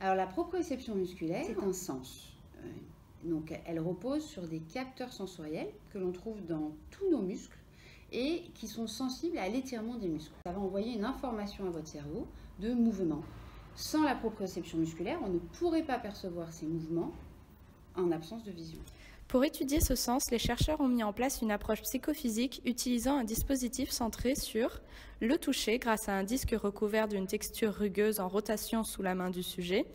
Alors la proprioception musculaire, c'est un sens. Donc elle repose sur des capteurs sensoriels que l'on trouve dans tous nos muscles et qui sont sensibles à l'étirement des muscles. Ça va envoyer une information à votre cerveau de mouvement. Sans la proprioception musculaire, on ne pourrait pas percevoir ces mouvements en absence de vision. Pour étudier ce sens, les chercheurs ont mis en place une approche psychophysique utilisant un dispositif centré sur le toucher grâce à un disque recouvert d'une texture rugueuse en rotation sous la main du sujet,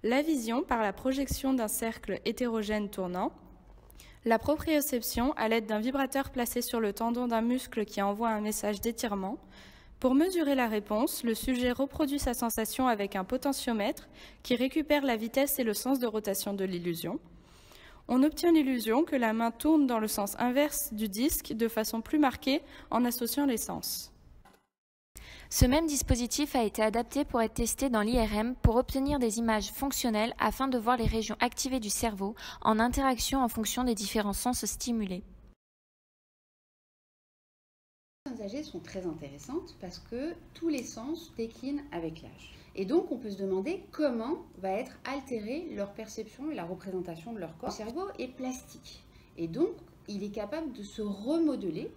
la vision par la projection d'un cercle hétérogène tournant, la proprioception à l'aide d'un vibrateur placé sur le tendon d'un muscle qui envoie un message d'étirement. Pour mesurer la réponse, le sujet reproduit sa sensation avec un potentiomètre qui récupère la vitesse et le sens de rotation de l'illusion. On obtient l'illusion que la main tourne dans le sens inverse du disque de façon plus marquée en associant les sens. Ce même dispositif a été adapté pour être testé dans l'IRM pour obtenir des images fonctionnelles afin de voir les régions activées du cerveau en interaction en fonction des différents sens stimulés. Les personnes âgées sont très intéressantes parce que tous les sens déclinent avec l'âge. Et donc, on peut se demander comment va être altérée leur perception et la représentation de leur corps. Le cerveau est plastique et donc, il est capable de se remodeler.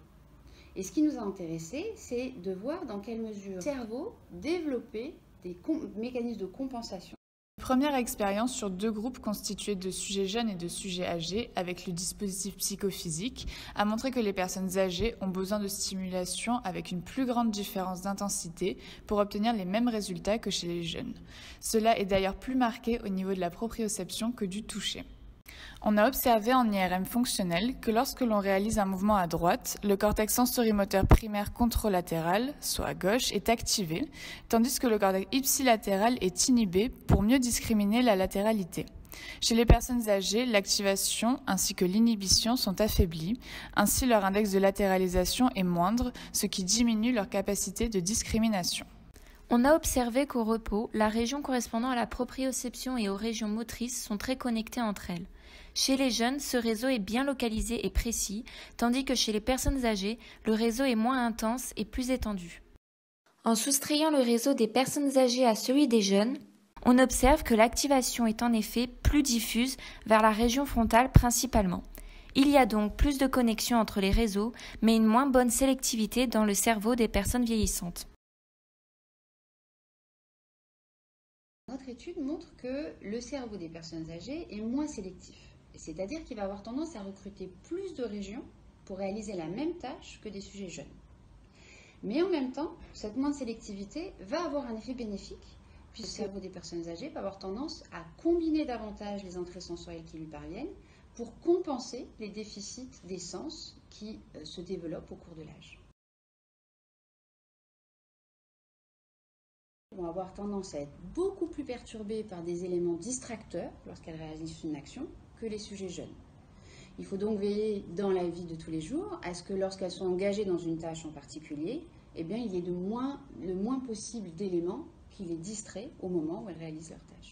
Et ce qui nous a intéressés, c'est de voir dans quelle mesure le cerveau développait des mécanismes de compensation. Première expérience sur 2 groupes constitués de sujets jeunes et de sujets âgés avec le dispositif psychophysique a montré que les personnes âgées ont besoin de stimulation avec une plus grande différence d'intensité pour obtenir les mêmes résultats que chez les jeunes. Cela est d'ailleurs plus marqué au niveau de la proprioception que du toucher. On a observé en IRM fonctionnel que lorsque l'on réalise un mouvement à droite, le cortex sensorimoteur primaire contralatéral, soit à gauche, est activé, tandis que le cortex ipsilatéral est inhibé pour mieux discriminer la latéralité. Chez les personnes âgées, l'activation ainsi que l'inhibition sont affaiblies, ainsi leur index de latéralisation est moindre, ce qui diminue leur capacité de discrimination. On a observé qu'au repos, la région correspondant à la proprioception et aux régions motrices sont très connectées entre elles. Chez les jeunes, ce réseau est bien localisé et précis, tandis que chez les personnes âgées, le réseau est moins intense et plus étendu. En soustrayant le réseau des personnes âgées à celui des jeunes, on observe que l'activation est en effet plus diffuse vers la région frontale principalement. Il y a donc plus de connexion entre les réseaux, mais une moins bonne sélectivité dans le cerveau des personnes vieillissantes. Notre étude montre que le cerveau des personnes âgées est moins sélectif, c'est-à-dire qu'il va avoir tendance à recruter plus de régions pour réaliser la même tâche que des sujets jeunes. Mais en même temps, cette moindre sélectivité va avoir un effet bénéfique, puisque le cerveau des personnes âgées va avoir tendance à combiner davantage les entrées sensorielles qui lui parviennent pour compenser les déficits des sens qui se développent au cours de l'âge. Vont avoir tendance à être beaucoup plus perturbées par des éléments distracteurs lorsqu'elles réalisent une action que les sujets jeunes. Il faut donc veiller dans la vie de tous les jours à ce que lorsqu'elles sont engagées dans une tâche en particulier, eh bien, il y ait le moins possible d'éléments qui les distraient au moment où elles réalisent leur tâche.